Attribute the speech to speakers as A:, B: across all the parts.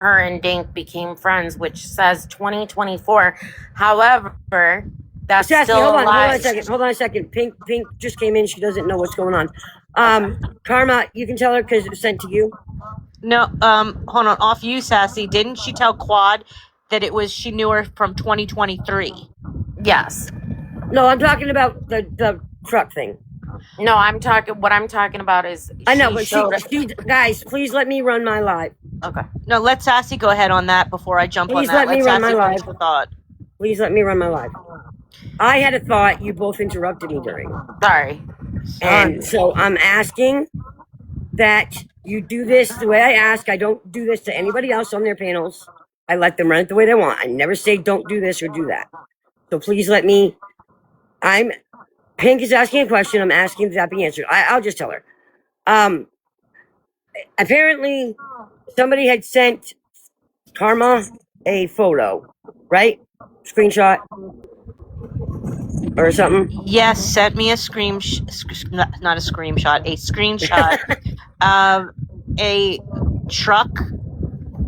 A: her and Dink became friends, which says 2024. However, that's
B: Sassy,
A: still
B: hold on
A: alive.
B: a second. Pink just came in. She doesn't know what's going on. Karma, you can tell her because it was sent to you.
C: No, hold on. Off you, Sassy. Didn't she tell Quad that she knew her from 2023?
A: Yes.
B: No, I'm talking about the truck thing.
A: No, what I'm talking about is
B: I know, but she guys, please let me run my live.
A: Okay.
C: No, let Sassy go ahead on that before I jump on that.
B: Let me run my live.
C: Thought.
B: Please let me run my live. I had a thought you both interrupted me during.
A: Sorry.
B: And so I'm asking that you do this the way I ask. I don't do this to anybody else on their panels. I let them run it the way they want. I never say don't do this or do that. So please let me. Pink is asking a question. I'm asking that be answered. I'll just tell her. Apparently, somebody had sent Karma a photo, right? Screenshot or something.
C: Yes, sent me a not a screenshot, a screenshot of a truck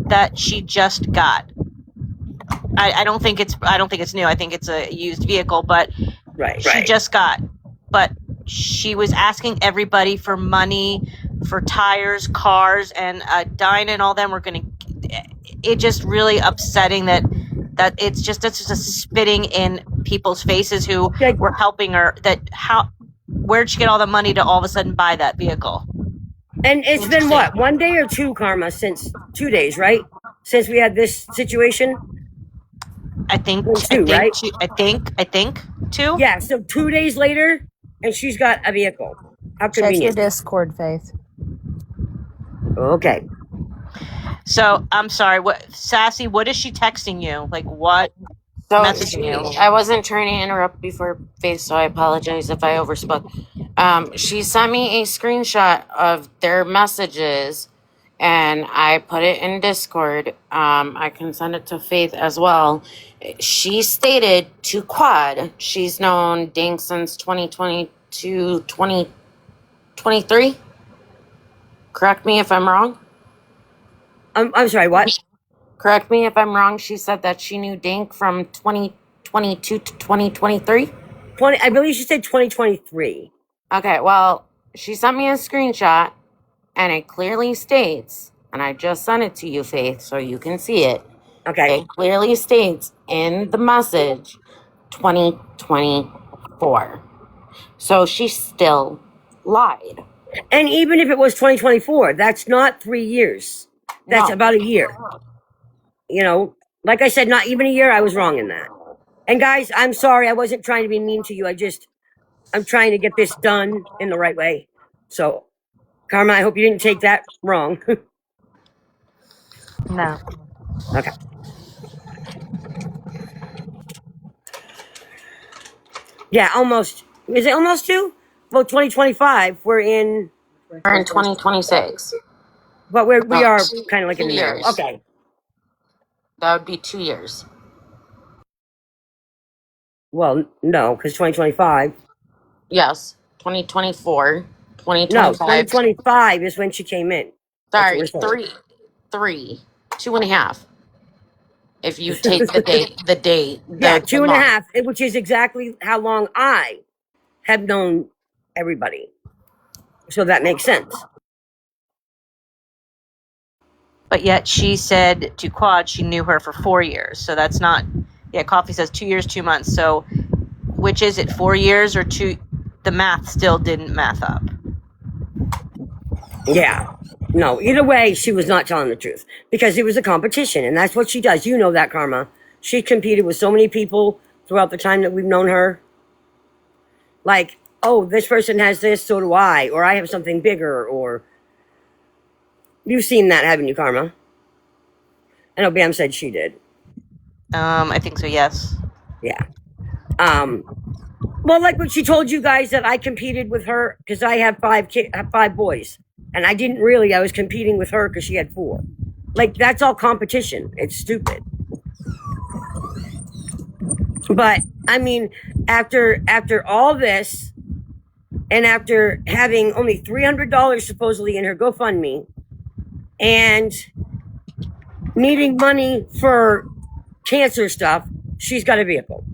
C: that she just got. I don't think it's new. I think it's a used vehicle, but she just got. But she was asking everybody for money for tires, cars, and Dinah and all them were going to. It just really upsetting that it's just spitting in people's faces who were helping her. Where'd she get all the money to all of a sudden buy that vehicle?
B: And it's been what, 1 day or two, Karma, since 2 days, right? Since we had this situation.
C: I think two.
B: Yeah, so 2 days later, and she's got a vehicle. How convenient.
D: Check your Discord, Faith.
B: Okay.
C: So I'm sorry. Sassy? What is she texting you? Like what? Messaging you?
A: I wasn't trying to interrupt before Faith, so I apologize if I overspoke. She sent me a screenshot of their messages, and I put it in Discord. I can send it to Faith as well. She stated to Quad, she's known Dink since 2022, 2023. Correct me if I'm wrong.
B: I'm sorry, what?
A: Correct me if I'm wrong. She said that she knew Dink from 2022 to 2023.
B: I believe she said 2023.
A: Okay, well, she sent me a screenshot, and it clearly states, and I just sent it to you, Faith, so you can see it.
B: Okay.
A: It clearly states in the message 2024. So she still lied.
B: And even if it was 2024, that's not 3 years. That's about a year. You know, like I said, not even a year. I was wrong in that. And guys, I'm sorry. I wasn't trying to be mean to you. I'm trying to get this done in the right way. So, Karma, I hope you didn't take that wrong.
D: No.
B: Okay. Yeah, almost. Is it almost 2? Well, 2025. We're in
A: 2026.
B: But we are kind of like in the middle. Okay.
A: That would be 2 years.
B: Well, no, because 2025.
A: Yes, 2024, 2025.
B: No, 2025 is when she came in.
A: Sorry, 2.5. If you take the date.
B: Yeah, 2.5, which is exactly how long I have known everybody. So that makes sense.
C: But yet she said to Quad she knew her for 4 years. So that's not. Yeah, Coffee says 2 years, 2 months. So which is it, 4 years or 2? The math still didn't math up.
B: Yeah. No, either way, she was not telling the truth because it was a competition, and that's what she does. You know that, Karma. She competed with so many people throughout the time that we've known her. Like, oh, this person has this, so do I, or I have something bigger, or you've seen that, haven't you, Karma? I know Bam said she did.
C: I think so, yes.
B: Yeah. Well, like what she told you guys that I competed with her because I have 5 boys. And I didn't really. I was competing with her because she had 4. Like, that's all competition. It's stupid. But, I mean, after all this, and after having only $300 supposedly in her GoFundMe, and needing money for cancer stuff, she's got a vehicle.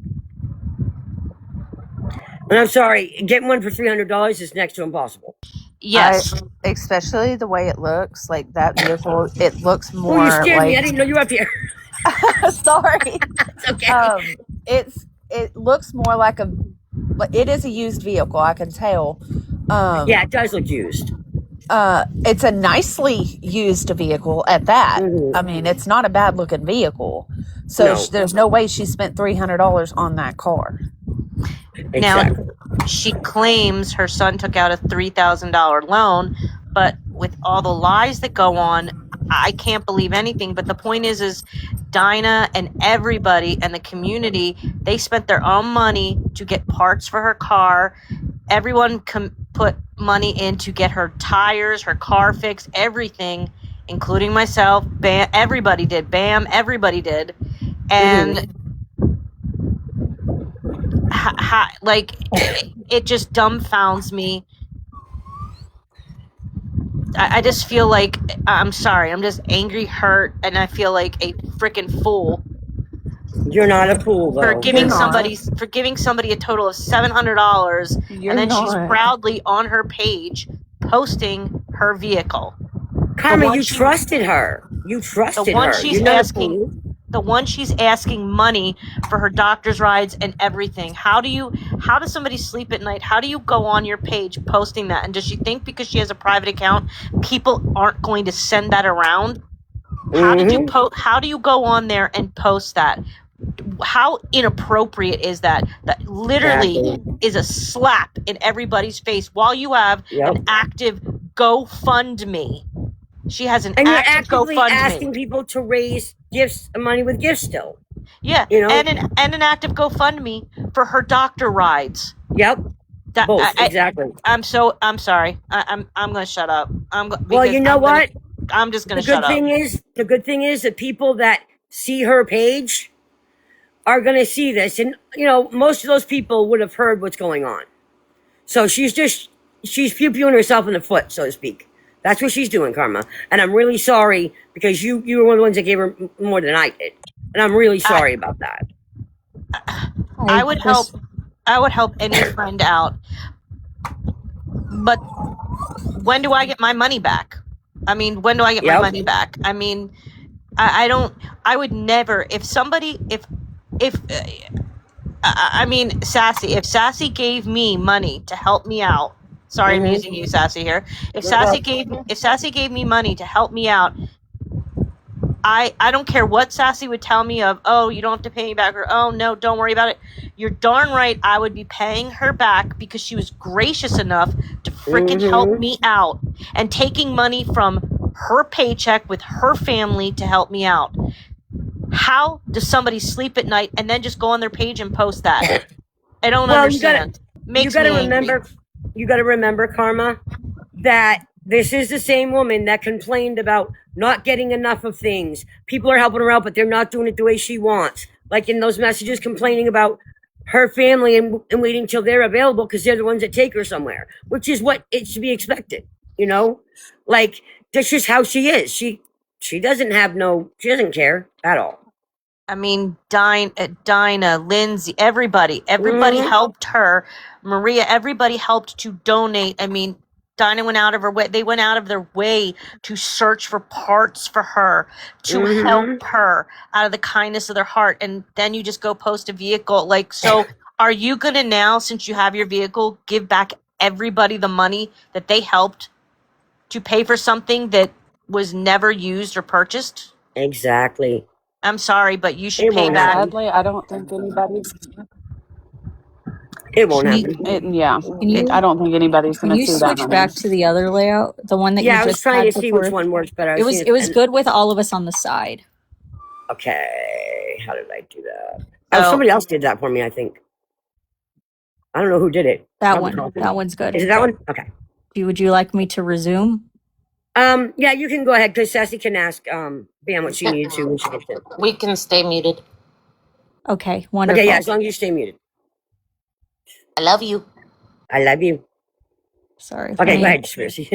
B: And I'm sorry, getting one for $300 is next to impossible.
C: Yes.
D: Especially the way it looks, like that vehicle, it looks
B: Oh, you
D: more
B: scared me. I
D: like.
B: didn't know you were up here.
D: Sorry.
B: It's okay.
D: It looks more like but it is a used vehicle, I can tell.
B: Yeah, it does look used.
D: It's a nicely used vehicle at that.
B: Mhm.
D: I mean, it's not a bad looking vehicle. So
B: No.
D: there's no way she spent $300 on that car.
B: Exactly.
C: Now, she claims her son took out a $3,000 loan, but with all the lies that go on, I can't believe anything. But the point is Dinah and everybody and the community, they spent their own money to get parts for her car. Everyone put money in to get her tires, her car fixed, everything, including myself. Bam, everybody did. Bam, everybody did. And like, it just dumbfounds me. I just feel like, I'm sorry, I'm just angry, hurt, and I feel like a freaking fool
B: You're not a fool, though.
C: for giving
D: You're not.
C: somebody a total of $700,
D: You're
C: and then she's
D: not.
C: proudly on her page posting her vehicle.
B: Carmen,
C: one
B: you
C: she-
B: trusted her. You trusted
C: one
B: her.
C: she's
B: You're not a
C: asking-
B: fool.
C: The one she's asking money for her doctor's rides and everything. How does somebody sleep at night? How do you go on your page posting that? And does she think because she has a private account, people aren't going to send that around? How do you go on there and post that? How inappropriate is that? That literally
B: Exactly.
C: is a slap in everybody's face while you have an active GoFundMe. She has an
B: And you're
C: active
B: actively
C: GoFundMe.
B: asking people to raise money with gifts still.
C: Yeah,
B: You know?
C: and an active GoFundMe for her doctor rides.
B: Yep.
C: That,
B: Both. Exactly.
C: I'm sorry. I'm going to shut up.
B: Well, you know what?
C: I'm just going
B: The
C: to shut
B: good thing is that people that see her page are going to see this. And, most of those people would have heard what's going on. So she's pew-pewing herself in the foot, so to speak. That's what she's doing, Karma. And I'm really sorry because you were one of the ones that gave her more than I did. And I'm really sorry about that.
C: I would help any friend out. But when do I get my money back? I mean, when do I get my money back? I mean, I would never, Sassy, if Sassy gave me money to help me out, sorry, I'm using you, Sassy, here. If Sassy gave me money to help me out, I don't care what Sassy would tell me of, oh, you don't have to pay me back, or oh, no, don't worry about it. You're darn right I would be paying her back because she was gracious enough to freaking help me out and taking money from her paycheck with her family to help me out. How does somebody sleep at night and then just go on their page and post that? I don't understand. You got
B: to remember, Karma, that this is the same woman that complained about not getting enough of things. People are helping her out, but they're not doing it the way she wants. Like in those messages complaining about her family and waiting till they're available because they're the ones that take her somewhere, which is what it should be expected, Like, that's just how she is. She doesn't care at all.
C: I mean, Dinah, Lindsay, everybody helped her. Maria, everybody helped to donate. I mean, Dinah went out of her way. They went out of their way to search for parts for her, to help her out of the kindness of their heart. And then you just go post a vehicle. Like, so are you going to now, since you have your vehicle, give back everybody the money that they helped to pay for something that was never used or purchased?
B: Exactly.
C: I'm sorry, but you should pay back.
E: Sadly, I don't think anybody's.
B: It won't happen.
E: I don't think anybody's
F: Can
E: going to
F: you
E: see that.
F: switch back to the other layout, the one that you
B: Yeah, I was
F: just
B: trying
F: had
B: to see
F: before?
B: which one works better.
F: It was good with all of us on the side.
B: Okay, how did I do that?
C: Oh.
B: Somebody else did that for me, I think. I don't know who did it.
F: That
B: Probably
F: one.
B: Carlton.
F: That one's good.
B: Is it that one? Okay.
F: Would you like me to resume?
B: Yeah, you can go ahead because Sassy can ask Bam what she needed to when she gets in.
A: We can stay muted.
F: Okay, wonderful.
B: Okay, yeah, as long as you stay muted.
A: I love you.
B: I love you.
F: Sorry.
B: Okay, go ahead, Conspiracy.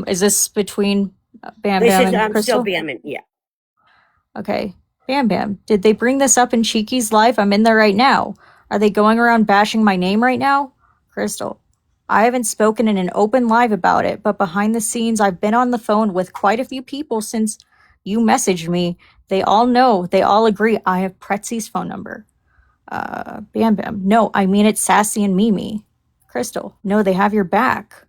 F: Is this between Bam
B: This
F: Bam
B: is,
F: and
B: I'm still
F: Crystal?
B: BMing. Yeah.
F: Okay. Bam Bam. Did they bring this up in Cheeky's live? I'm in there right now. Are they going around bashing my name right now? Crystal. I haven't spoken in an open live about it, but behind the scenes, I've been on the phone with quite a few people since you messaged me. They all know, they all agree I have Pretzi's phone number. Bam Bam. No, I mean it's Sassy and Mimi. Crystal. No, they have your back.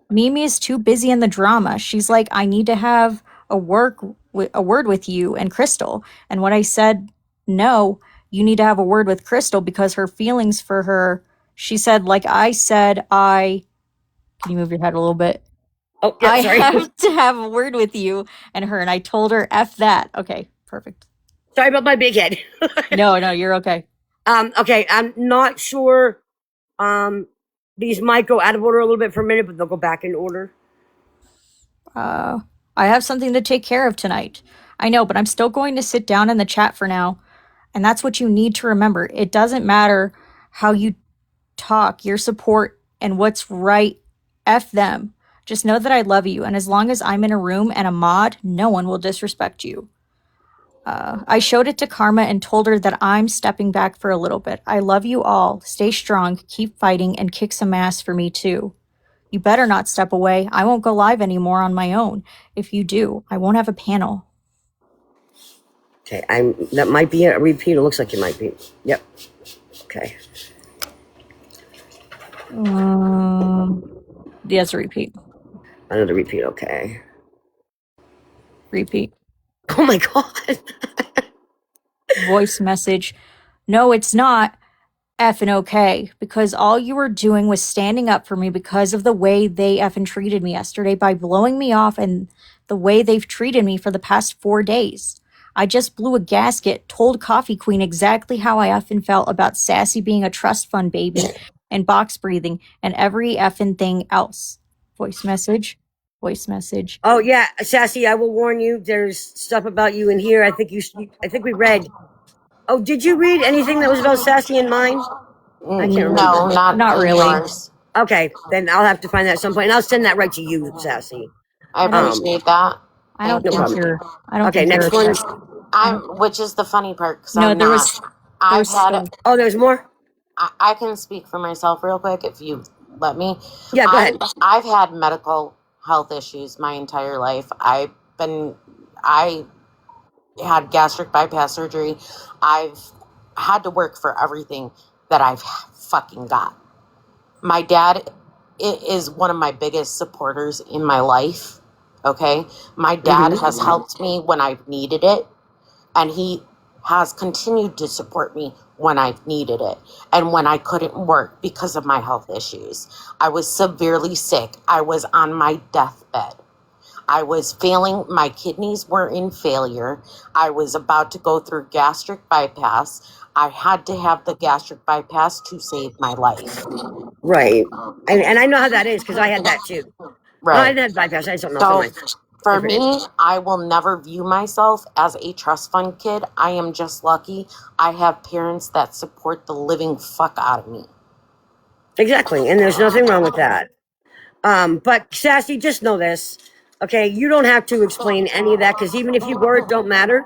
F: Mimi is too busy in the drama. She's like, I need to have a word with you and Crystal. And when I said no, you need to have a word with Crystal because her feelings for her. She said, like I said, can you move your head a little bit?
B: Oh, yeah,
F: I
B: sorry.
F: have to have a word with you and her. And I told her, F that. Okay, perfect.
B: Sorry about my big head.
F: No, you're okay.
B: Okay, I'm not sure. These might go out of order a little bit for a minute, but they'll go back in order.
F: I have something to take care of tonight. I know, but I'm still going to sit down in the chat for now. And that's what you need to remember. It doesn't matter how you talk, your support, and what's right. F them. Just know that I love you. And as long as I'm in a room and a mod, no one will disrespect you. I showed it to Karma and told her that I'm stepping back for a little bit. I love you all. Stay strong, keep fighting, and kick some ass for me too. You better not step away. I won't go live anymore on my own. If you do, I won't have a panel.
B: Okay, that might be a repeat. It looks like it might be. Yep. Okay.
F: Yes, repeat.
B: Another repeat. Okay.
F: Repeat.
B: Oh my god.
F: Voice message. No, it's not effing okay, because all you were doing was standing up for me because of the way they effing treated me yesterday by blowing me off and the way they've treated me for the past 4 days. I just blew a gasket, told Coffee Queen exactly how I effing felt about Sassy being a trust fund baby and box breathing and every effing thing else. Voice message. Voice message.
B: Oh yeah, Sassy. I will warn you. There's stuff about you in here. I think we read. Oh, did you read anything that was about Sassy in mine? I can't remember.
A: No, not
F: really.
A: Yours.
B: Okay, then I'll have to find that at some point, and I'll send that right to you, Sassy.
A: I appreciate that.
F: I don't
B: No
F: think
B: problem.
F: you're. I don't
B: Okay,
F: think
B: next
F: you're.
B: one.
A: Which is the funny part, because
F: No,
A: I'm
F: there
A: not.
F: was.
A: I've
F: there's
A: had.
F: still-
B: Oh, there's more.
A: I can speak for myself real quick if you let me.
B: Yeah, go ahead.
A: I've had medical health issues my entire life. I had gastric bypass surgery. I've had to work for everything that I've fucking got. My dad is one of my biggest supporters in my life. Okay. My dad has helped me when I've needed it. And he has continued to support me when I've needed it and when I couldn't work because of my health issues. I was severely sick. I was on my deathbed. I was failing. My kidneys were in failure. I was about to go through gastric bypass. I had to have the gastric bypass to save my life.
B: Right. And I know how that is because I had that too.
A: Right.
B: No, I didn't have bypass. I had something else.
A: So for me, I will never view myself as a trust fund kid. I am just lucky. I have parents that support the living fuck out of me.
B: Exactly. And there's nothing wrong with that. But Sassy, just know this. Okay, you don't have to explain any of that because even if you were, it don't matter.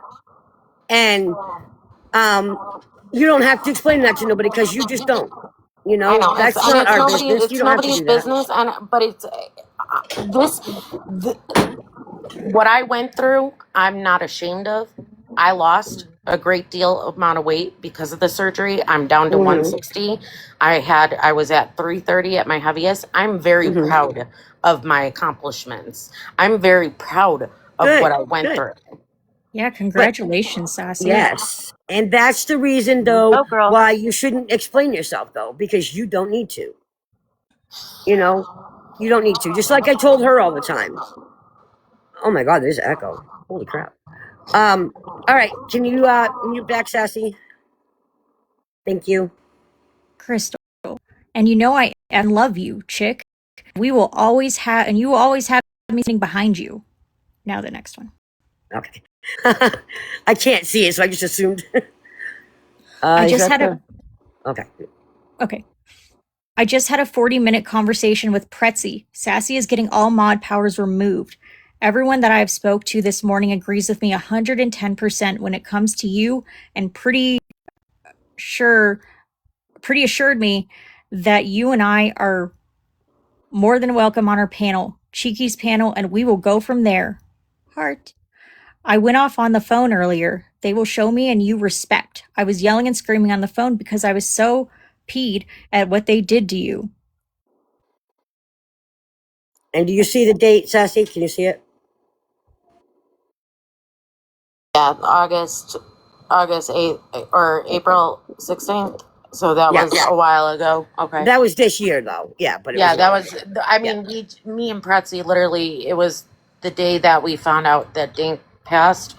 B: And you don't have to explain that to nobody because you just don't. You know,
A: I know.
B: that's not our business.
A: It's
B: You don't have to
A: nobody's
B: do that.
A: business, but it's what I went through. I'm not ashamed of. I lost a great deal amount of weight because of the surgery. I'm down to 160. I was at 330 at my heaviest. I'm very proud of my accomplishments. I'm very proud of what I went through.
F: Yeah, congratulations, Sassy.
B: Yes. And that's the reason, though,
C: Go, girl.
B: why you shouldn't explain yourself, though, because you don't need to. You know, you don't need to. Just like I told her all the time. Oh my God, there's echo. Holy crap. All right. Can you mute back, Sassy? Thank you.
F: Crystal. And you know I love you, chick. We will always have, and you will always have me sitting behind you. Now the next one.
B: Okay. I can't see it, so I just assumed.
F: I just had a
B: Okay.
F: Okay. I just had a 40-minute conversation with Pretzi. Sassy is getting all mod powers removed. Everyone that I've spoke to this morning agrees with me 110% when it comes to you, and pretty assured me that you and I are more than welcome on our panel, Cheeky's panel, and we will go from there. Heart. I went off on the phone earlier. They will show me and you respect. I was yelling and screaming on the phone because I was so peed at what they did to you.
B: And do you see the date, Sassy? Can you see it?
A: Yeah, August 8th or April 16th. So that
B: Yeah.
A: was a while ago. Okay.
B: That was this year, though. Yeah, but it
A: Yeah,
B: was
A: that was. I mean, me and Pretzi literally. It was the day that we found out that Dink passed.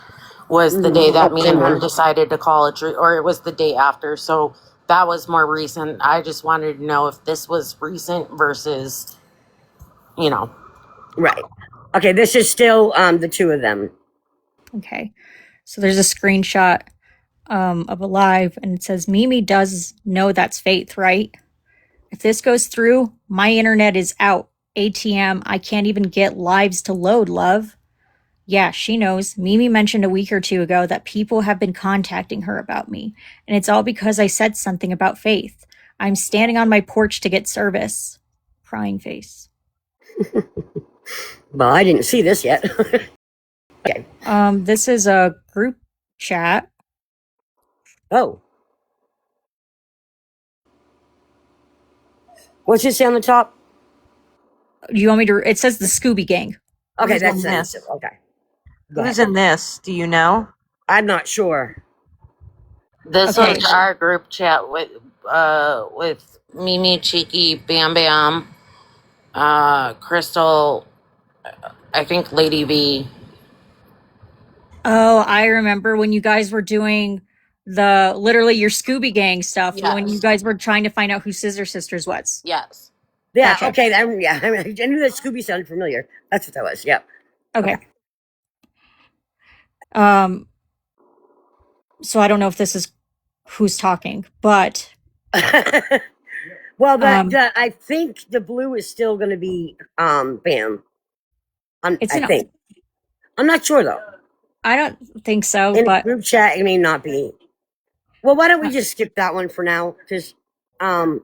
A: Was the day that me and him decided to call it, or it was the day after. So that was more recent. I just wanted to know if this was recent versus,
B: right. Okay, this is still the two of them.
F: Okay. So there's a screenshot of a live, and it says, Mimi does know that's Faith, right? If this goes through, my internet is out. ATM, I can't even get lives to load, love. Yeah, she knows. Mimi mentioned a week or two ago that people have been contacting her about me, and it's all because I said something about Faith. I'm standing on my porch to get service. Crying face.
B: Well, I didn't see this yet. Okay.
F: This is a group chat.
B: Oh. What's it say on the top?
F: Do you want me to? It says the Scooby Gang.
B: Okay,
C: Who's
B: that's
C: in
B: sense.
C: this?
B: Okay. Go
C: Who's
B: ahead.
C: in this? Do you know?
B: I'm not sure.
A: this
F: Okay.
A: was our group chat with Mimi, Cheeky, Bam Bam, Crystal, I think Lady V.
F: Oh, I remember when you guys were doing the literally your Scooby Gang stuff when you
A: Yes.
F: guys were trying to find out who Scissor Sisters was.
A: Yes.
B: Yeah,
F: Gotcha.
B: okay. I knew that Scooby sounded familiar. That's what that was. Yep.
F: Okay. So I don't know if this is who's talking, but
B: Well, I think the blue is still going to be Bam. I think. I'm not sure though.
F: I don't think so.
B: In
F: But
B: group chat, it may not be. Well, why don't we just skip that one for now? Because Bam.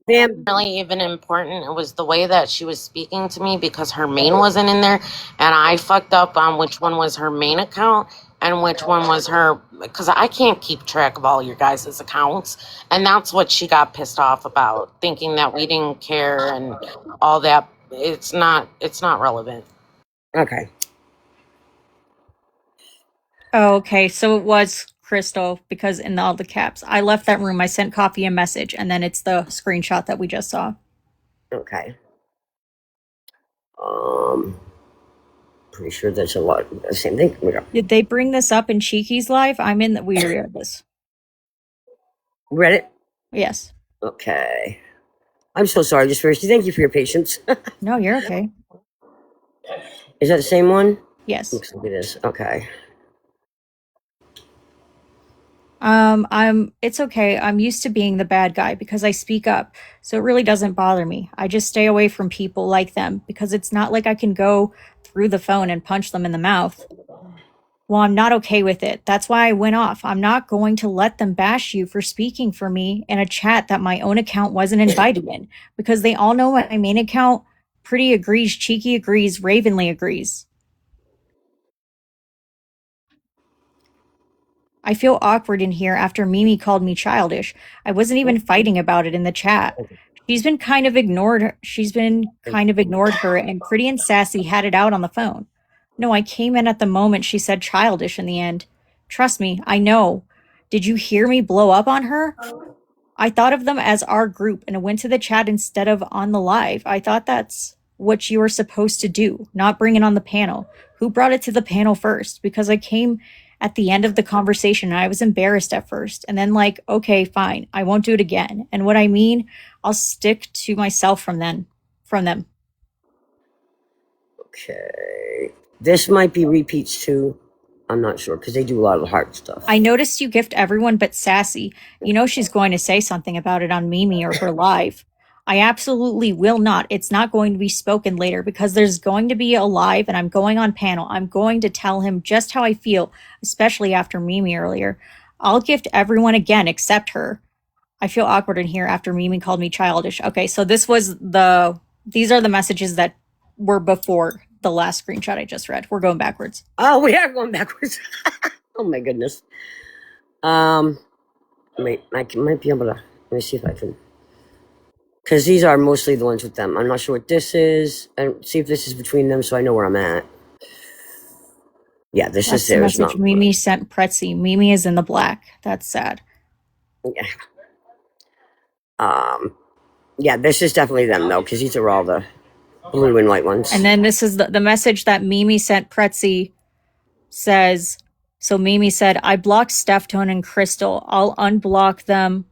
A: Really even important. It was the way that she was speaking to me because her main wasn't in there, and I fucked up on which one was her main account and which one was her, because I can't keep track of all your guys' accounts, and that's what she got pissed off about, thinking that we didn't care and all that. It's not relevant.
B: Okay.
F: oh, okay, so it was Crystal because in all the caps, I left that room. I sent Coffee a message, and then it's the screenshot that we just saw.
B: Okay. Pretty sure that's a lot. The same thing.
F: Did they bring this up in Cheeky's live? I'm in the we read this.
B: Read it?
F: Yes.
B: Okay. I'm so sorry, just first. Thank you for your patience.
F: No, you're okay.
B: Is that the same one?
F: Yes.
B: Looks like it is. Okay.
F: It's okay. I'm used to being the bad guy because I speak up. So it really doesn't bother me. I just stay away from people like them because it's not like I can go through the phone and punch them in the mouth. Well, I'm not okay with it. That's why I went off. I'm not going to let them bash you for speaking for me in a chat that my own account wasn't invited in because they all know my main account. Pretty agrees, Cheeky agrees, Ravenly agrees. I feel awkward in here after Mimi called me childish. I wasn't even fighting about it in the chat. She's been kind of ignored her, and Pretty and Sassy had it out on the phone. No, I came in at the moment she said childish in the end. Trust me, I know. Did you hear me blow up on her? I thought of them as our group and I went to the chat instead of on the live. I thought that's what you were supposed to do, not bring it on the panel. Who brought it to the panel first? Because I came at the end of the conversation and I was embarrassed at first. And then like, okay, fine, I won't do it again. And what I mean, I'll stick to myself from them.
B: Okay. This might be repeats too. I'm not sure because they do a lot of the hard stuff.
F: I noticed you gift everyone but Sassy. You know she's going to say something about it on Mimi or her live. I absolutely will not. It's not going to be spoken later because there's going to be a live and I'm going on panel. I'm going to tell him just how I feel, especially after Mimi earlier. I'll gift everyone again except her. I feel awkward in here after Mimi called me childish. Okay, so these are the messages that were before the last screenshot I just read. We're going backwards.
B: Oh, we are going backwards. Oh my goodness. Wait, I might be able to. Let me see if I can. Because these are mostly the ones with them. I'm not sure what this is. And see if this is between them, so I know where I'm at. Yeah, this
F: That's
B: is
F: the
B: theirs.
F: message
B: Not
F: Mimi sent Pretzi. Mimi is in the black. That's sad.
B: yeah. Yeah, this is definitely them though, because these are all the blue and white ones.
F: And then this is the message that Mimi sent Pretzi says, so Mimi said, I blocked Steftone and Crystal. I'll unblock them.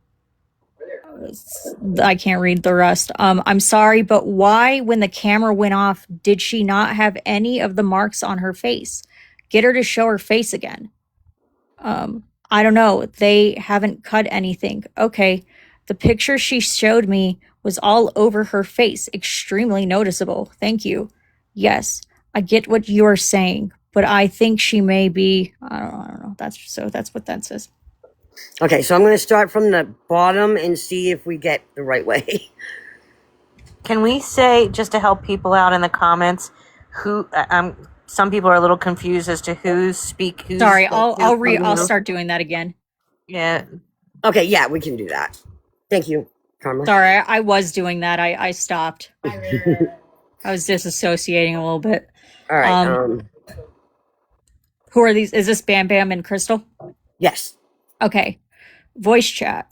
F: I can't read the rest. I'm sorry, but why, when the camera went off, did she not have any of the marks on her face? Get her to show her face again. I don't know. They haven't cut anything. Okay. The picture she showed me was all over her face, extremely noticeable. Thank you. Yes, I get what you're saying, but I think she may be. I don't know. That's what that says.
B: Okay, so I'm going to start from the bottom and see if we get the right way.
C: Can we say, just to help people out in the comments, who some people are a little confused as to who's
F: Sorry, I'll start doing that again.
C: Yeah.
B: Okay, yeah, we can do that. Thank you, Karma.
F: Sorry, I was doing that. I stopped. I was disassociating a little bit.
B: All right.
F: Who are these? Is this Bam Bam and Crystal?
B: Yes.
F: Okay. Voice chat.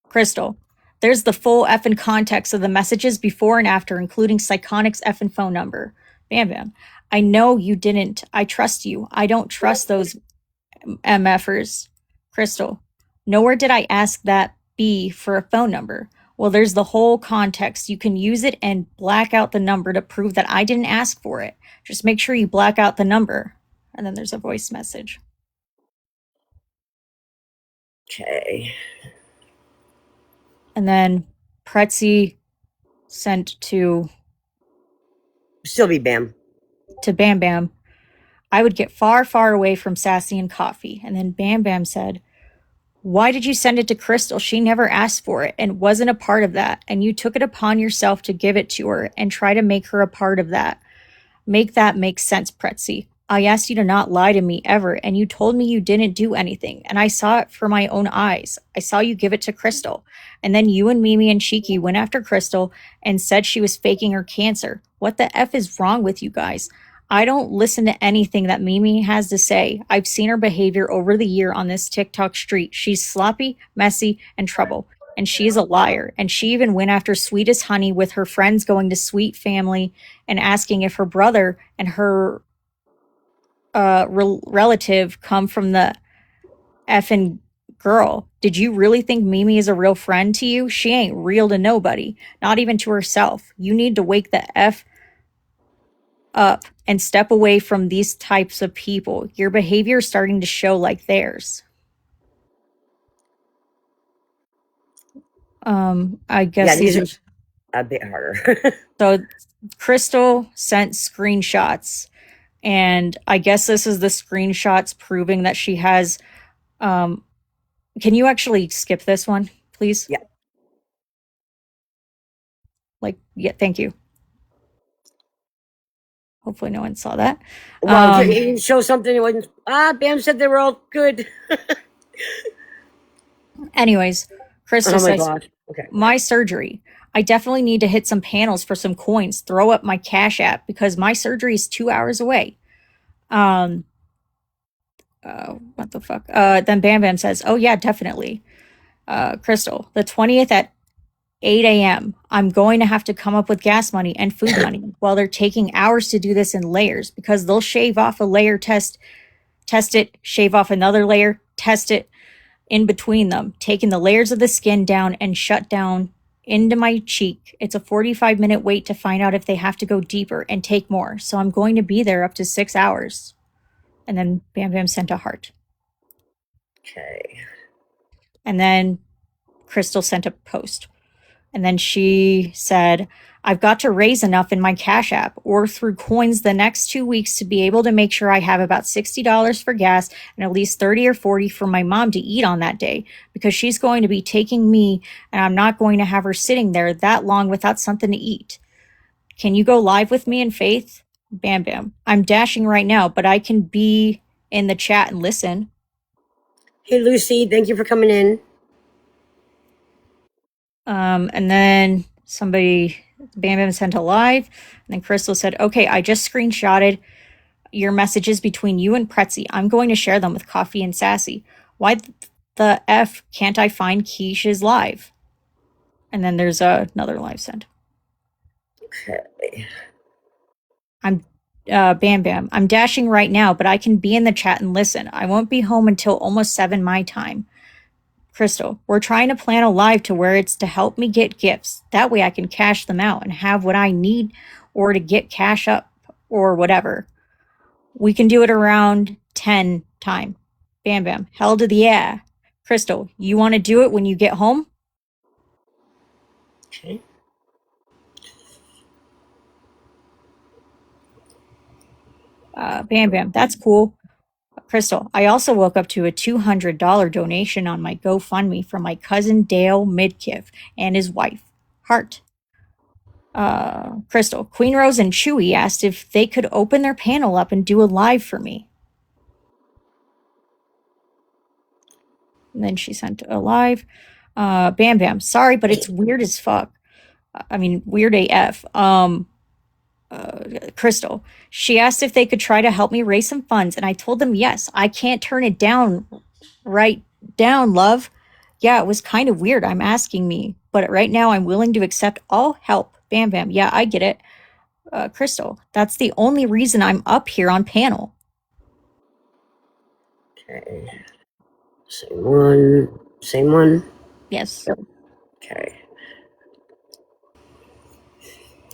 F: Crystal. There's the full effing context of the messages before and after, including Psychonic's effing phone number. Bam Bam. I know you didn't. I trust you. I don't trust those MFers. Crystal. Nowhere did I ask that B for a phone number. Well, there's the whole context. You can use it and black out the number to prove that I didn't ask for it. Just make sure you black out the number. And then there's a voice message.
B: Okay.
F: And then Pretzi sent to
B: Still be Bam.
F: Bam Bam. I would get far, far away from Sassy and Coffee. And then Bam Bam said, why did you send it to Crystal? She never asked for it and wasn't a part of that. And you took it upon yourself to give it to her and try to make her a part of that. Make that make sense, Pretzi. I asked you to not lie to me ever, and you told me you didn't do anything, and I saw it for my own eyes. I saw you give it to Crystal. And then you and Mimi and Cheeky went after Crystal and said she was faking her cancer. What the F is wrong with you guys? I don't listen to anything that Mimi has to say. I've seen her behavior over the year on this TikTok street. She's sloppy, messy, and trouble. And she's a liar. And she even went after Sweetest Honey with her friends going to Sweet Family and asking if her brother and her relative come from the effing girl. Did you really think Mimi is a real friend to you? She ain't real to nobody, not even to herself. You need to wake the F up and step away from these types of people. Your behavior is starting to show like theirs. I guess
B: these are a bit harder.
F: So Crystal sent screenshots, and I guess this is the screenshots proving that she has can you actually skip this one, please?
B: Yeah.
F: Yeah, thank you. Hopefully no one saw that.
B: Well, you didn't show something. It wasn't. Bam said they were all good.
F: Anyways, Crystal
B: Oh my
F: says,
B: gosh. Okay.
F: my surgery. I definitely need to hit some panels for some coins. Throw up my Cash App because my surgery is 2 hours away. What the fuck? Then Bam Bam says, oh yeah, definitely. Crystal, the 20th at 8 a.m. I'm going to have to come up with gas money and food money while they're taking hours to do this in layers because they'll shave off a layer, test it, shave off another layer, test it in between them, taking the layers of the skin down and shut down into my cheek. It's a 45-minute wait to find out if they have to go deeper and take more. So I'm going to be there up to 6 hours. And then Bam Bam sent a heart.
B: Okay.
F: And then Crystal sent a post. And then she said, I've got to raise enough in my Cash App or through coins the next 2 weeks to be able to make sure I have about $60 for gas and at least 30 or 40 for my mom to eat on that day because she's going to be taking me and I'm not going to have her sitting there that long without something to eat. Can you go live with me in Faith? Bam Bam. I'm dashing right now, but I can be in the chat and listen.
B: Hey, Lucy, thank you for coming in.
F: And then somebody, Bam Bam sent a live. And then Crystal said, okay, I just screenshotted your messages between you and Pretzi. I'm going to share them with Coffee and Sassy. Why the F can't I find Keisha's live? And then there's another live sent.
B: Okay.
F: I'm Bam Bam. I'm dashing right now, but I can be in the chat and listen. I won't be home until almost 7 my time. Crystal, we're trying to plan a live to where it's to help me get gifts. That way I can cash them out and have what I need or to get cash up or whatever. We can do it around 10 time. Bam Bam. Hell to the yeah. Crystal, you want to do it when you get home?
B: Okay.
F: Bam Bam. That's cool. Crystal, I also woke up to a $200 donation on my GoFundMe from my cousin Dale Midkiff and his wife, Hart. Crystal, Queen Rose and Chewy asked if they could open their panel up and do a live for me. And then she sent a live. Bam Bam, sorry, but it's weird as fuck. I mean, weird AF. Crystal, she asked if they could try to help me raise some funds, and I told them yes. I can't turn it down. Right down, love. Yeah, it was kind of weird. I'm asking me, but right now I'm willing to accept all help. Bam Bam. Yeah, I get it. Crystal, that's the only reason I'm up here on panel.
B: Okay. Same one. Same one.
F: Yes.
B: Okay.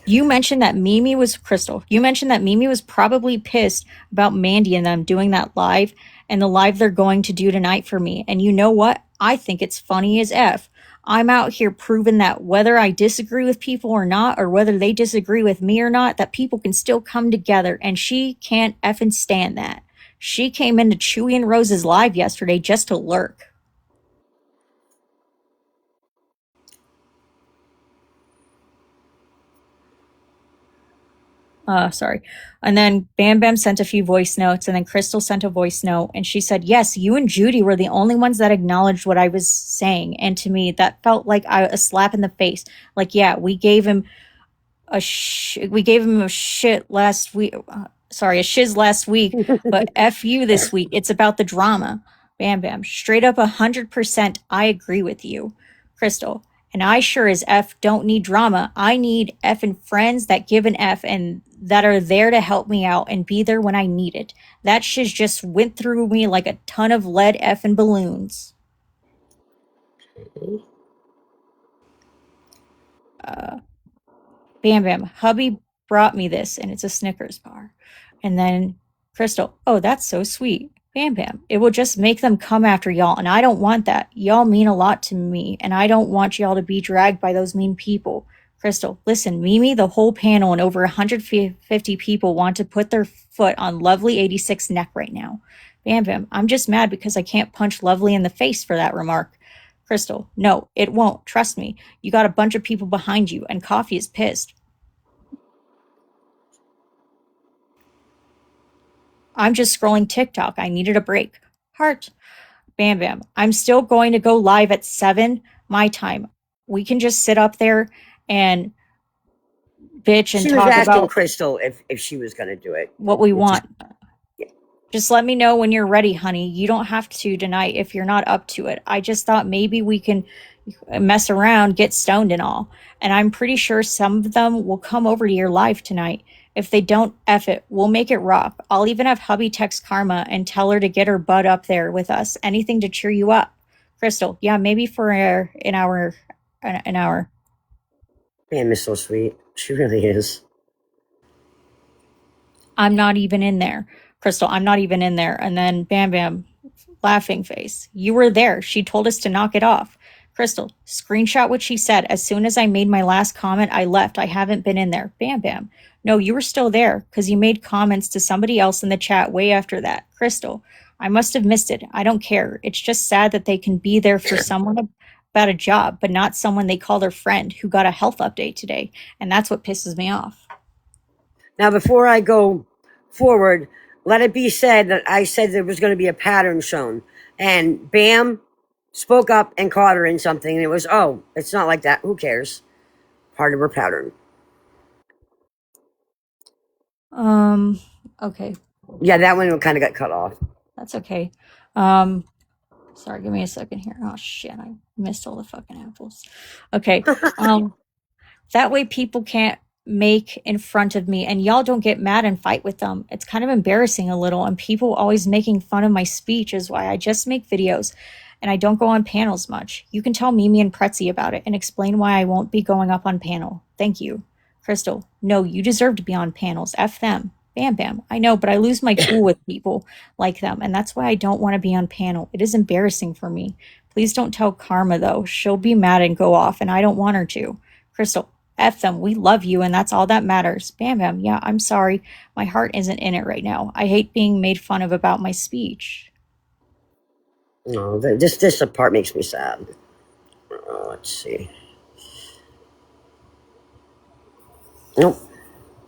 F: You mentioned that Mimi was Crystal. You mentioned that Mimi was probably pissed about Mandy and them doing that live and the live they're going to do tonight for me. And you know what? I think it's funny as F. I'm out here proving that whether I disagree with people or not, or whether they disagree with me or not, that people can still come together. And she can't effing stand that. She came into Chewy and Rose's live yesterday just to lurk. Sorry. And then Bam Bam sent a few voice notes, and then Crystal sent a voice note, and she said, yes, you and Judy were the only ones that acknowledged what I was saying. And to me, that felt like a slap in the face. Like, yeah, we gave him a shit last week. A shiz last week, but F you this week. It's about the drama. Bam Bam. Straight up 100%. I agree with you. Crystal. And I sure as F don't need drama. I need effing friends that give an F and that are there to help me out and be there when I need it. That shiz just went through me like a ton of lead effing balloons. Bam Bam. Hubby brought me this and it's a Snickers bar. And then Crystal. Oh, that's so sweet. Bam Bam. It will just make them come after y'all, and I don't want that. Y'all mean a lot to me, and I don't want y'all to be dragged by those mean people. Crystal, listen, Mimi, the whole panel, and over 150 people want to put their foot on Lovely 86's neck right now. Bam Bam, I'm just mad because I can't punch Lovely in the face for that remark. Crystal, no, it won't. Trust me. You got a bunch of people behind you, and Coffee is pissed. I'm just scrolling TikTok. I needed a break. Heart. Bam Bam. I'm still going to go live at 7 my time. We can just sit up there and bitch and
B: She was
F: talk
B: asking
F: about
B: Crystal if she was going to do it.
F: what we want.
B: Yeah.
F: Just let me know when you're ready, honey. You don't have to tonight if you're not up to it. I just thought maybe we can mess around, get stoned and all. And I'm pretty sure some of them will come over to your live tonight. If they don't, F it. We'll make it rock. I'll even have hubby text Karma and tell her to get her butt up there with us. Anything to cheer you up. Crystal, yeah, maybe for an hour.
B: Man, Miss So Sweet. She really is.
F: I'm not even in there. Crystal, I'm not even in there. And then Bam Bam, laughing face. You were there. She told us to knock it off. Crystal, screenshot what she said. As soon as I made my last comment, I left. I haven't been in there. Bam Bam. No, you were still there because you made comments to somebody else in the chat way after that. Crystal, I must have missed it. I don't care. It's just sad that they can be there for someone about a job, but not someone they call their friend who got a health update today. And that's what pisses me off.
B: Now, before I go forward, let it be said that I said there was going to be a pattern shown. And Bam spoke up and caught her in something. And it was, oh, it's not like that. Who cares? Part of her pattern.
F: Okay.
B: Yeah, that one kind of got cut off.
F: That's okay. Sorry, give me a second here. Oh shit, I missed all the fucking apples. Okay. That way people can't make in front of me and y'all don't get mad and fight with them. It's kind of embarrassing a little, and people always making fun of my speech is why I just make videos and I don't go on panels much. You can tell Mimi and Pretzi about it and explain why I won't be going up on panel. Thank you. Crystal, no, you deserve to be on panels. F them. Bam Bam. I know, but I lose my cool with people like them, and that's why I don't want to be on panel. It is embarrassing for me. Please don't tell Karma, though. She'll be mad and go off, and I don't want her to. Crystal, F them. We love you, and that's all that matters. Bam Bam. Yeah, I'm sorry. My heart isn't in it right now. I hate being made fun of about my speech.
B: No, this part makes me sad. Let's see. Nope.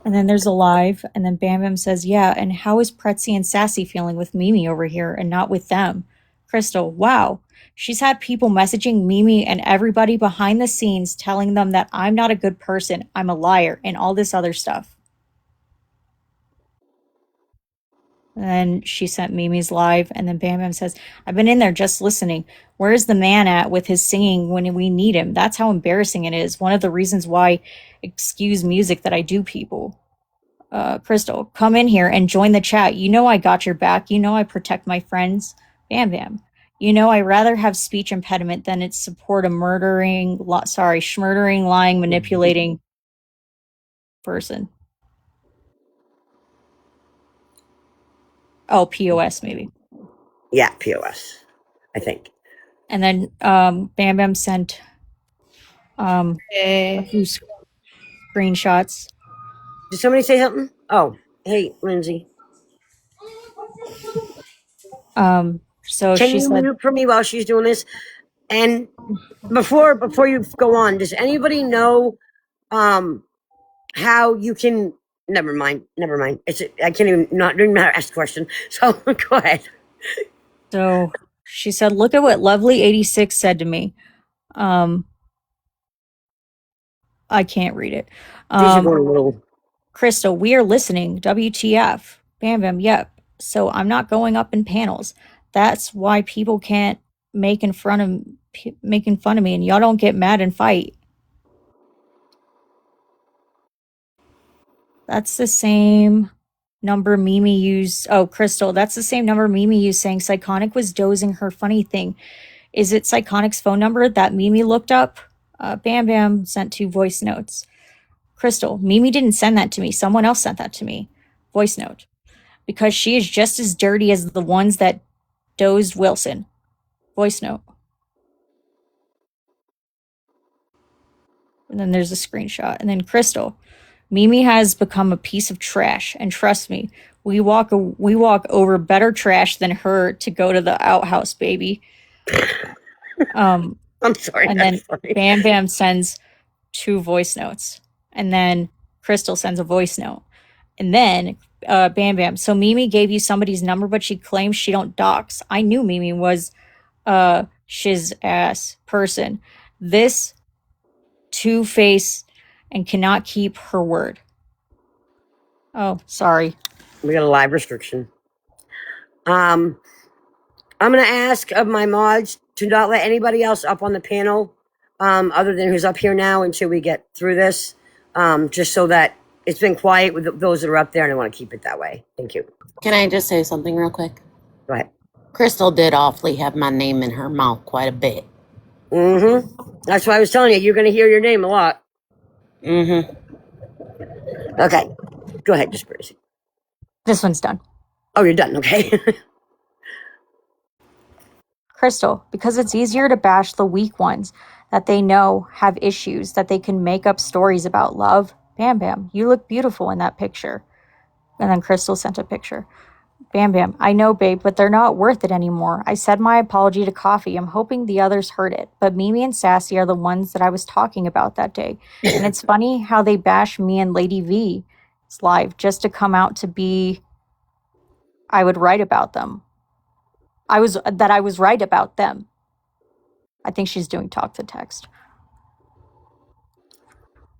F: And then there's a live, and then Bam Bam says, yeah, and how is Pretzi and Sassy feeling with Mimi over here and not with them? Crystal, wow. She's had people messaging Mimi and everybody behind the scenes telling them that I'm not a good person, I'm a liar, and all this other stuff. And then she sent Mimi's live, and then Bam Bam says, I've been in there just listening. Where's the man at with his singing when we need him? That's how embarrassing it is. One of the reasons why excuse music that I do, people. Crystal, come in here and join the chat. You know I got your back. You know I protect my friends. Bam Bam. You know I rather have speech impediment than it support a schmurdering, lying, manipulating person. Oh, POS maybe.
B: Yeah, POS, I think.
F: And then Bam Bam sent a few screenshots.
B: Did somebody say something? Oh, hey, Lindsay.
F: So
B: Can
F: she
B: you
F: said,
B: mute for me while she's doing this? And before you go on, does anybody know how you can? Never mind. I can't even not doing how to ask a question. So go ahead.
F: so she said, look at what Lovely86 said to me. I can't read it.
B: These are going a little.
F: Crystal, we are listening. WTF. Bam Bam, yep. So I'm not going up in panels. That's why people can't making fun of me, and y'all don't get mad and fight. That's the same number Mimi used. Oh, Crystal, that's the same number Mimi used saying Psychonic was dozing her funny thing. Is it Psychonic's phone number that Mimi looked up? Bam Bam sent 2 voice notes. Crystal, Mimi didn't send that to me. Someone else sent that to me. Voice note. Because she is just as dirty as the ones that dozed Wilson. Voice note. And then there's a screenshot. And then Crystal, Mimi has become a piece of trash. And trust me, we walk over better trash than her to go to the outhouse, baby.
B: I'm sorry.
F: And then Bam Bam sends 2 voice notes. And then Crystal sends a voice note. And then Bam Bam. So Mimi gave you somebody's number, but she claims she don't dox. I knew Mimi was a shiz ass person. This two-faced and cannot keep her word. Oh, sorry.
B: We got a live restriction. I'm going to ask of my mods to not let anybody else up on the panel other than who's up here now until we get through this, just so that it's been quiet with those that are up there, and I want to keep it that way. Thank you.
A: Can I just say something real quick?
B: Go ahead.
A: Crystal did awfully have my name in her mouth quite a bit.
B: That's why I was telling you, you're going to hear your name a lot. Okay. Go ahead, just Bracy.
F: This one's done.
B: Oh, you're done. Okay.
F: Crystal, because it's easier to bash the weak ones that they know have issues that they can make up stories about. Love. Bam Bam, you look beautiful in that picture. And then Crystal sent a picture. Bam Bam, I know, babe, but they're not worth it anymore. I said my apology to Coffee. I'm hoping the others heard it. But Mimi and Sassy are the ones that I was talking about that day. And it's funny how they bash me and Lady V's live just to come out to be I would write about them. I was right about them. I think she's doing talk to text.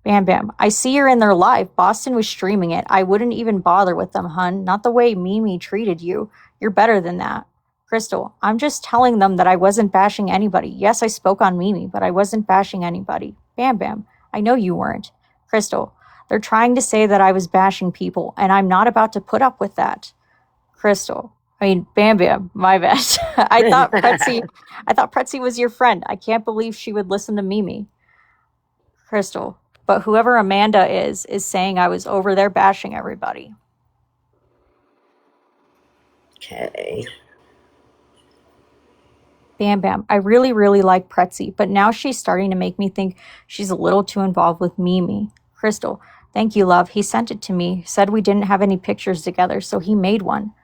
F: Bam Bam, I see you're in their live. Boston was streaming it. I wouldn't even bother with them, hun. Not the way Mimi treated you. You're better than that. Crystal, I'm just telling them that I wasn't bashing anybody. Yes, I spoke on Mimi, but I wasn't bashing anybody. Bam Bam, I know you weren't. Crystal, they're trying to say that I was bashing people, and I'm not about to put up with that. Crystal, Bam Bam, my bad. I thought Pretzi was your friend. I can't believe she would listen to Mimi. Crystal, but whoever Amanda is saying I was over there bashing everybody.
B: Okay.
F: Bam Bam, I really, really like Pretzi, but now she's starting to make me think she's a little too involved with Mimi. Crystal, thank you, love. He sent it to me. Said we didn't have any pictures together, so he made one.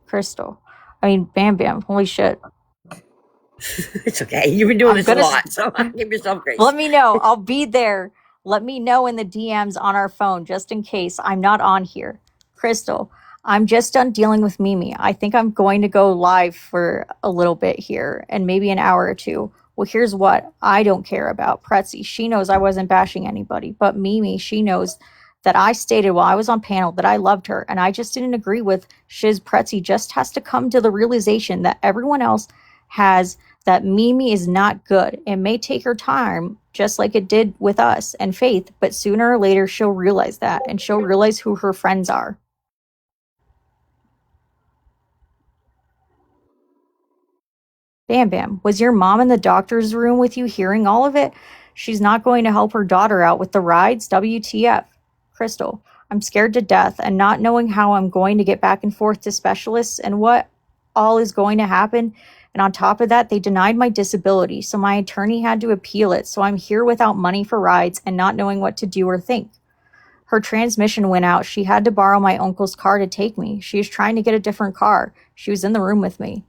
F: Crystal, Bam Bam, holy shit.
B: It's okay. You've been doing this a lot, so give yourself grace.
F: Let me know. I'll be there. Let me know in the DMs on our phone, just in case I'm not on here. Crystal, I'm just done dealing with Mimi. I think I'm going to go live for a little bit here and maybe an hour or two. Well, here's what I don't care about. Pretzi, she knows I wasn't bashing anybody. But Mimi, she knows that I stated while I was on panel that I loved her. And I just didn't agree with Shiz. Pretzi just has to come to the realization that everyone else has, that Mimi is not good. It may take her time, just like it did with us and Faith, but sooner or later she'll realize that, and she'll realize who her friends are. Bam Bam, was your mom in the doctor's room with you hearing all of it? She's not going to help her daughter out with the rides? WTF. Crystal, I'm scared to death and not knowing how I'm going to get back and forth to specialists and what all is going to happen. And on top of that, they denied my disability, so my attorney had to appeal it. So I'm here without money for rides and not knowing what to do or think. Her transmission went out. She had to borrow my uncle's car to take me. She was trying to get a different car. She was in the room with me.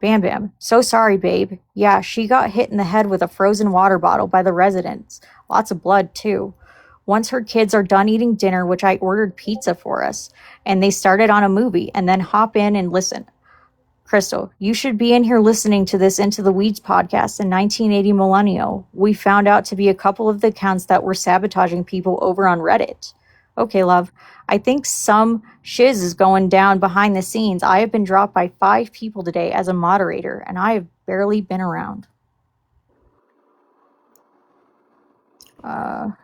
F: Bam Bam, so sorry, babe. Yeah, she got hit in the head with a frozen water bottle by the residents. Lots of blood, too. Once her kids are done eating dinner, which I ordered pizza for us, and they started on a movie, and then hop in and listen. Crystal, you should be in here listening to this Into the Weeds podcast in 1980 Millennial. We found out to be a couple of the accounts that were sabotaging people over on Reddit. Okay, love. I think some shiz is going down behind the scenes. I have been dropped by 5 people today as a moderator, and I have barely been around.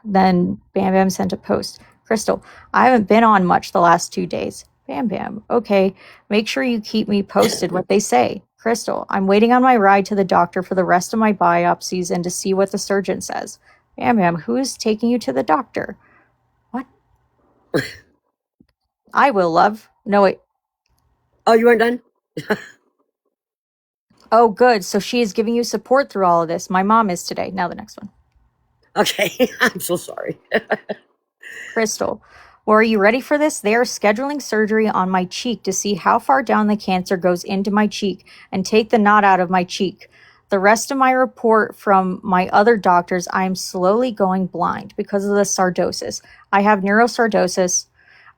F: Then Bam Bam sent a post. Crystal, I haven't been on much the last 2 days. Bam Bam, okay. Make sure you keep me posted what they say. Crystal, I'm waiting on my ride to the doctor for the rest of my biopsies and to see what the surgeon says. Bam Bam, who is taking you to the doctor? What? I will, love. No, wait.
B: Oh, you weren't done?
F: Oh, good. So she is giving you support through all of this. My mom is today. Now the next one.
B: Okay, I'm so sorry.
F: Crystal, well, are you ready for this? They are scheduling surgery on my cheek to see how far down the cancer goes into my cheek and take the knot out of my cheek. The rest of my report from my other doctors, I am slowly going blind because of the sardosis. I have neurosardosis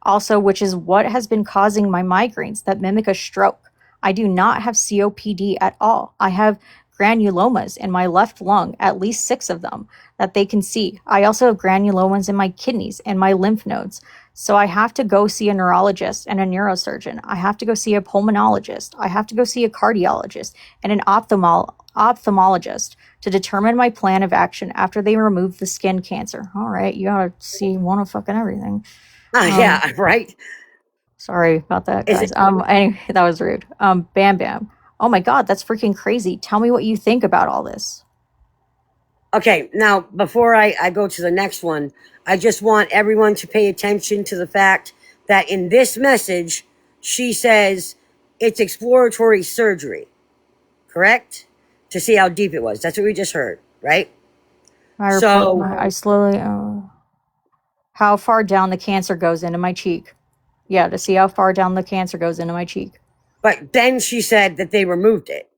F: also, which is what has been causing my migraines that mimic a stroke. I do not have COPD at all. I have granulomas in my left lung, at least 6 of them, that they can see. I also have granulomas in my kidneys and my lymph nodes. So I have to go see a neurologist and a neurosurgeon. I have to go see a pulmonologist. I have to go see a cardiologist and an ophthalmologist to determine my plan of action after they remove the skin cancer. All right, you gotta see one of fucking everything.
B: Yeah, right.
F: Sorry about that, guys. Anyway, that was rude. Bam Bam. Oh my God, that's freaking crazy. Tell me what you think about all this.
B: Okay, now before I go to the next one, I just want everyone to pay attention to the fact that in this message, she says it's exploratory surgery, correct? To see how deep it was. That's what we just heard, right?
F: I slowly. How far down the cancer goes into my cheek. Yeah, to see how far down the cancer goes into my cheek.
B: But then she said that they removed it.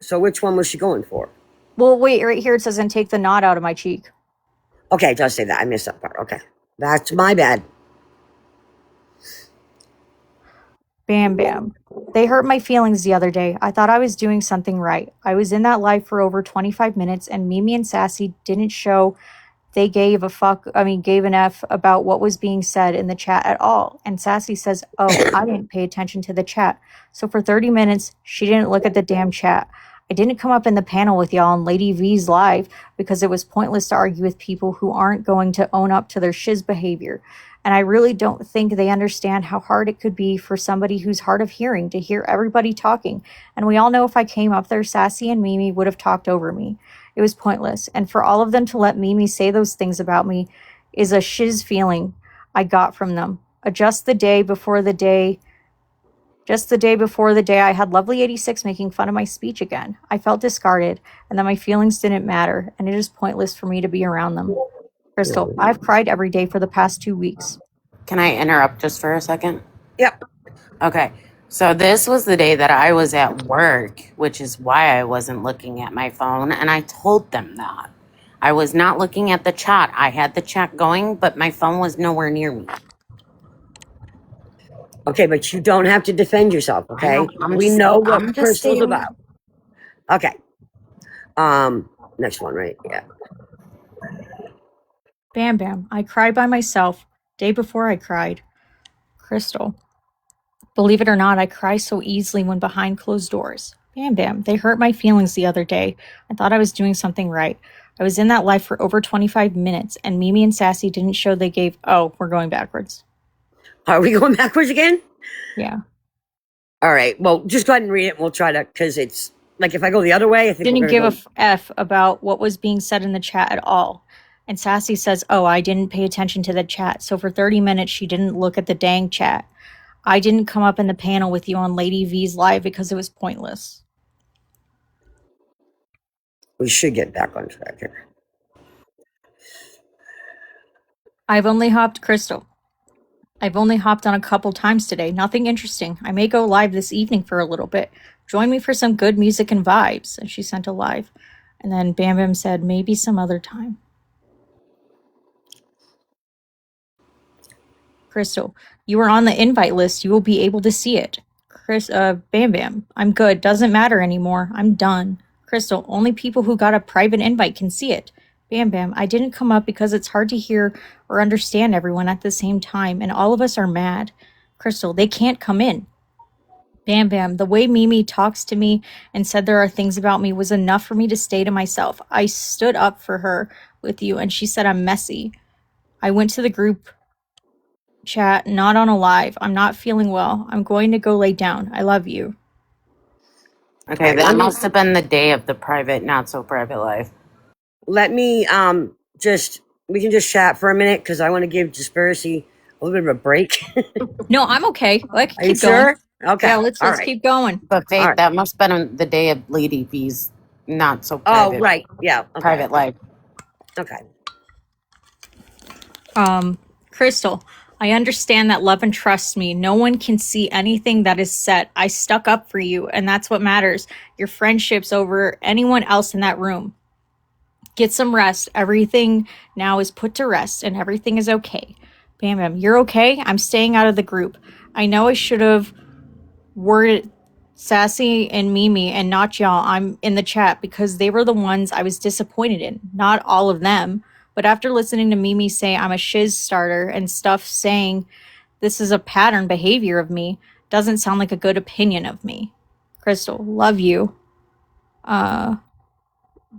B: So which one was she going for?
F: Well, wait, right here it says, and take the knot out of my cheek.
B: Okay, it does say that. I missed that part. Okay. That's my bad.
F: Bam Bam. They hurt my feelings the other day. I thought I was doing something right. I was in that live for over 25 minutes, and Mimi and Sassy didn't show they gave an F about what was being said in the chat at all. And Sassy says, oh, I didn't pay attention to the chat. So for 30 minutes, she didn't look at the damn chat. I didn't come up in the panel with y'all on Lady V's live because it was pointless to argue with people who aren't going to own up to their shiz behavior. And I really don't think they understand how hard it could be for somebody who's hard of hearing to hear everybody talking. And we all know if I came up there, Sassy and Mimi would have talked over me. It was pointless. And for all of them to let Mimi say those things about me is a shiz feeling I got from them. Just the day before the day I had Lovely 86 making fun of my speech again. I felt discarded and that my feelings didn't matter, and it is pointless for me to be around them. Crystal, I've cried every day for the past 2 weeks.
A: Can I interrupt just for a second?
B: Yep.
A: Okay. So this was the day that I was at work, which is why I wasn't looking at my phone, and I told them that. I was not looking at the chat. I had the chat going, but my phone was nowhere near me.
B: Okay, but you don't have to defend yourself, okay? We know what Crystal's about. Okay. Next one, right? Yeah.
F: Bam Bam, I cried by myself. Day before I cried. Crystal. Believe it or not, I cry so easily when behind closed doors. Bam Bam, they hurt my feelings the other day. I thought I was doing something right. I was in that live for over 25 minutes, and Mimi and Sassy didn't show they gave... Oh, we're going backwards.
B: Are we going backwards again?
F: Yeah.
B: All right. Well, just go ahead and read it, and we'll try to... Because it's... Like, if I go the other way, I think
F: didn't give a F about what was being said in the chat at all. And Sassy says, oh, I didn't pay attention to the chat. So for 30 minutes, she didn't look at the dang chat. I didn't come up in the panel with you on Lady V's live because it was pointless.
B: We should get back on track here.
F: Crystal. I've only hopped on a couple times today. Nothing interesting. I may go live this evening for a little bit. Join me for some good music and vibes. And she sent a live. And then Bam Bam said, maybe some other time. Crystal, you are on the invite list. You will be able to see it. Bam Bam, I'm good. Doesn't matter anymore. I'm done. Crystal, only people who got a private invite can see it. Bam Bam, I didn't come up because it's hard to hear or understand everyone at the same time, and all of us are mad. Crystal, they can't come in. Bam Bam, the way Mimi talks to me and said there are things about me was enough for me to stay to myself. I stood up for her with you, and she said I'm messy. I went to the group chat, not on a live. I'm not feeling well. I'm going to go lay down. I love you.
A: Okay, that must have been the day of the private, not so private live.
B: Let me we can just chat for a minute because I want to give Dispersy a little bit of a break.
F: No, I'm okay. Let's
B: Are you
F: keep going.
B: sure? Okay.
F: Yeah, let's keep going.
A: But Faith,
B: right.
A: that must have been the day of Lady V's not so private.
B: Oh, right. Yeah. Okay.
A: Private live.
B: Okay.
F: Crystal, I understand that love and trust me. No one can see anything that is set. I stuck up for you, and that's what matters. Your friendships over anyone else in that room. Get some rest. Everything now is put to rest, and everything is okay. Bam Bam, you're okay? I'm staying out of the group. I know I should have worded Sassy and Mimi and not y'all. I'm in the chat because they were the ones I was disappointed in. Not all of them. But after listening to Mimi say I'm a shiz starter and stuff saying this is a pattern behavior of me, doesn't sound like a good opinion of me. Crystal, love you. Bam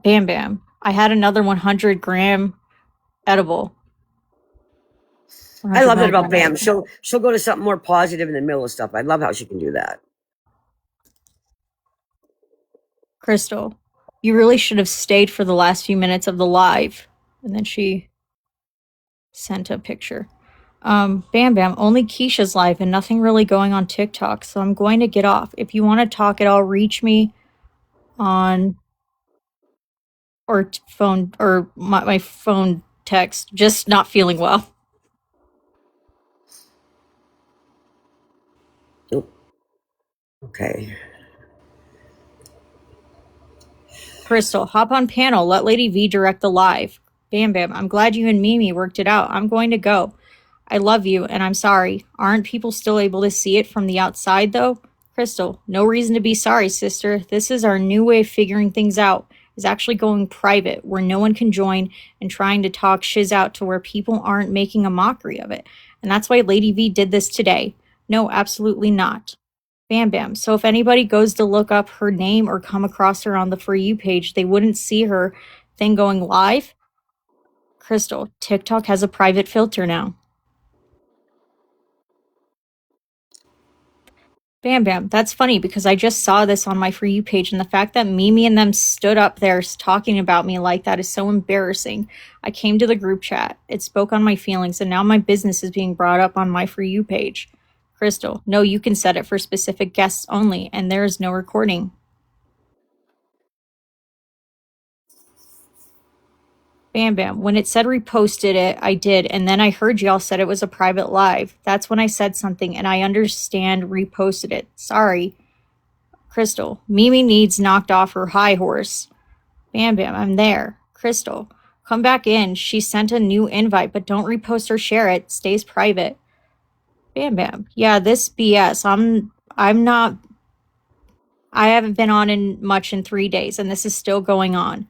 F: Bam, I had another 100-gram edible.
B: I love it about Bam. She'll go to something more positive in the middle of stuff. I love how she can do that.
F: Crystal, you really should have stayed for the last few minutes of the live. And then she sent a picture. Bam Bam, only Keisha's live and nothing really going on TikTok, so I'm going to get off. If you want to talk at all, reach me on phone or my phone text. Just not feeling well.
B: Okay.
F: Crystal, hop on panel. Let Lady V direct the live. Bam Bam, I'm glad you and Mimi worked it out. I'm going to go. I love you, and I'm sorry. Aren't people still able to see it from the outside, though? Crystal, no reason to be sorry, sister. This is our new way of figuring things out. It's actually going private, where no one can join, and trying to talk shiz out to where people aren't making a mockery of it. And that's why Lady V did this today. No, absolutely not. Bam Bam. So if anybody goes to look up her name or come across her on the For You page, they wouldn't see her thing going live? Crystal, TikTok has a private filter now. Bam Bam, that's funny because I just saw this on my For You page, and the fact that Mimi and them stood up there talking about me like that is so embarrassing. I came to the group chat, it spoke on my feelings, and now my business is being brought up on my For You page. Crystal, no, you can set it for specific guests only, and there is no recording. Bam Bam, when it said reposted it, I did, and then I heard y'all said it was a private live. That's when I said something, and I understand reposted it. Sorry. Crystal, Mimi needs knocked off her high horse. Bam Bam, I'm there. Crystal, come back in. She sent a new invite, but don't repost or share it. Stays private. Bam Bam, yeah, this BS. I haven't been on in much in 3 days, and this is still going on.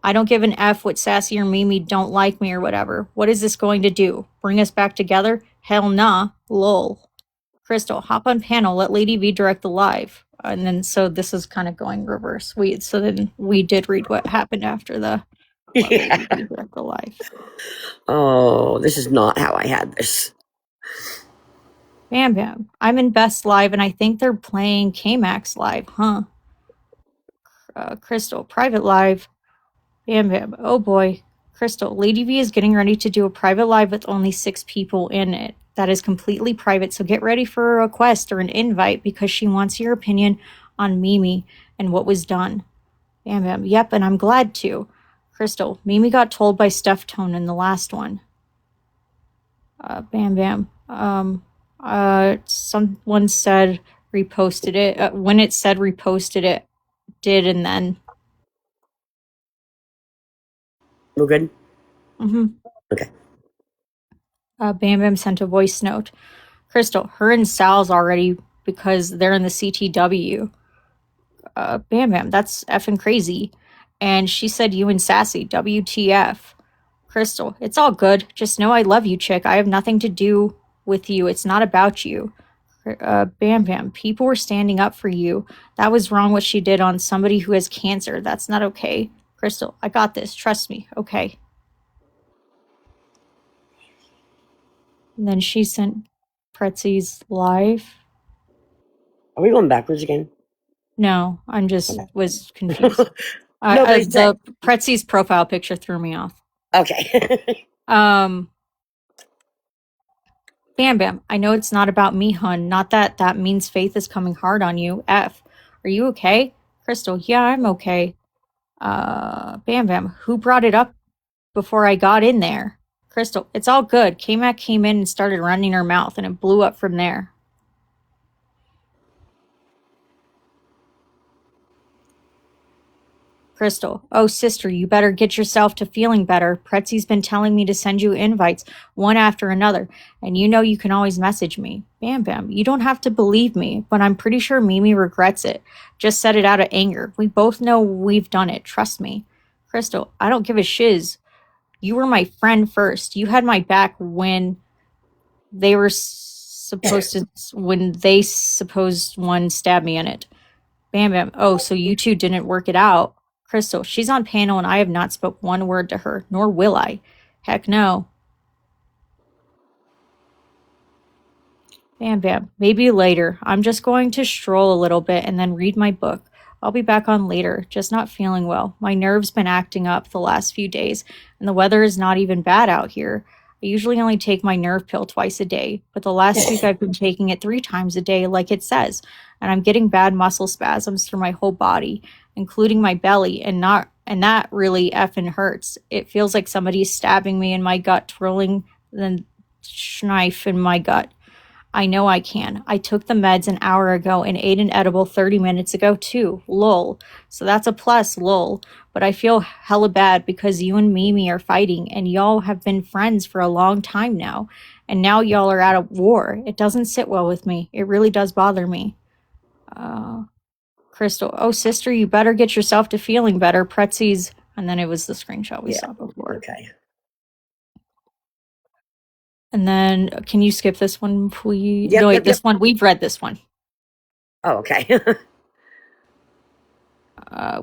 F: I don't give an F what Sassy or Mimi don't like me or whatever. What is this going to do? Bring us back together? Hell nah. Lol. Crystal, hop on panel. Let Lady V direct the live. And then, so this is kind of going reverse. So then we did read what happened after the let
B: Yeah.
F: Lady V direct the live.
B: Oh, this is not how I had this.
F: Bam Bam. I'm in Best Live, and I think they're playing K-Max Live, huh? Crystal, private live. Bam Bam. Oh boy. Crystal, Lady V is getting ready to do a private live with only 6 people in it. That is completely private, so get ready for a request or an invite because she wants your opinion on Mimi and what was done. Bam Bam. Yep, and I'm glad to. Crystal, Mimi got told by Steph Tone in the last one. Bam Bam. Someone said reposted it. When it said reposted it, did, and then.
B: We're good?
F: Mm-hmm.
B: Okay.
F: Bam Bam sent a voice note. Crystal, her and Sal's already because they're in the CTW. Bam Bam, that's effing crazy. And she said you and Sassy, WTF. Crystal, it's all good. Just know I love you, chick. I have nothing to do with you. It's not about you. Bam Bam, people were standing up for you. That was wrong what she did on somebody who has cancer. That's not okay. Crystal, I got this. Trust me. Okay. And then she sent Pretzi's live.
B: Are we going backwards again?
F: No, I'm just was confused.
B: Nobody's
F: The Pretzi's profile picture threw me off.
B: Okay.
F: Bam Bam, I know it's not about me, hun. Not that means Faith is coming hard on you. F. Are you okay? Crystal, yeah, I'm okay. Bam Bam, who brought it up before I got in there? Crystal, it's all good. K-Mac came in and started running her mouth, and it blew up from there. Crystal, oh sister, you better get yourself to feeling better. Pretzi's been telling me to send you invites, one after another, and you know you can always message me. Bam Bam, you don't have to believe me, but I'm pretty sure Mimi regrets it. Just said it out of anger. We both know we've done it, trust me. Crystal, I don't give a shiz. You were my friend first. You had my back when they were supposed one stabbed me in it. Bam Bam, oh, so you two didn't work it out. Crystal, she's on panel and I have not spoke one word to her, nor will I. Heck no. Bam Bam, maybe later. I'm just going to stroll a little bit and then read my book. I'll be back on later, just not feeling well. My nerves been acting up the last few days, and the weather is not even bad out here. I usually only take my nerve pill twice a day, but the last week I've been taking it 3 times a day, like it says, and I'm getting bad muscle spasms through my whole body, including my belly, and that really effing hurts. It feels like somebody's stabbing me in my gut, twirling the knife in my gut. I know I can. I took the meds an hour ago and ate an edible 30 minutes ago too. Lol. So that's a plus, lol. But I feel hella bad because you and Mimi are fighting and y'all have been friends for a long time now. And now y'all are at a war. It doesn't sit well with me. It really does bother me. Crystal. Oh, sister, you better get yourself to feeling better. Pretzies. And then it was the screenshot we saw before.
B: Okay.
F: And then, can you skip this one, please?
B: Yep,
F: No, wait,
B: yep,
F: this
B: yep.
F: one, we've read this one.
B: Oh, okay.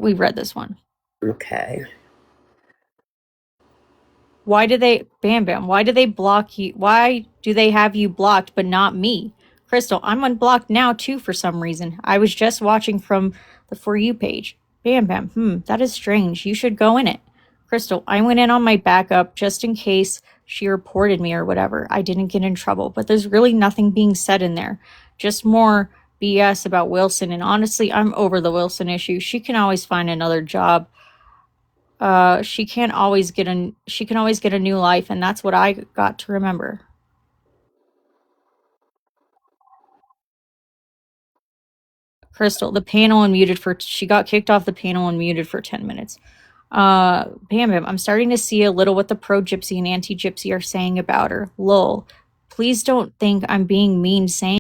F: We've read this one.
B: Okay.
F: Why do they, Bam Bam, why do they block you? Why do they have you blocked but not me? Crystal, I'm unblocked now too for some reason. I was just watching from the For You page. Bam Bam, that is strange. You should go in it. Crystal, I went in on my backup just in case she reported me or whatever. I didn't get in trouble, but there's really nothing being said in there. Just more BS about Wilson, and honestly, I'm over the Wilson issue. She can always find another job. She can always get a new life, and that's what I got to remember. Crystal, the panel unmuted for she got kicked off the panel and muted for 10 minutes. Bam Bam, I'm starting to see a little what the pro gypsy and anti gypsy are saying about her. Lol. Please don't think I'm being mean saying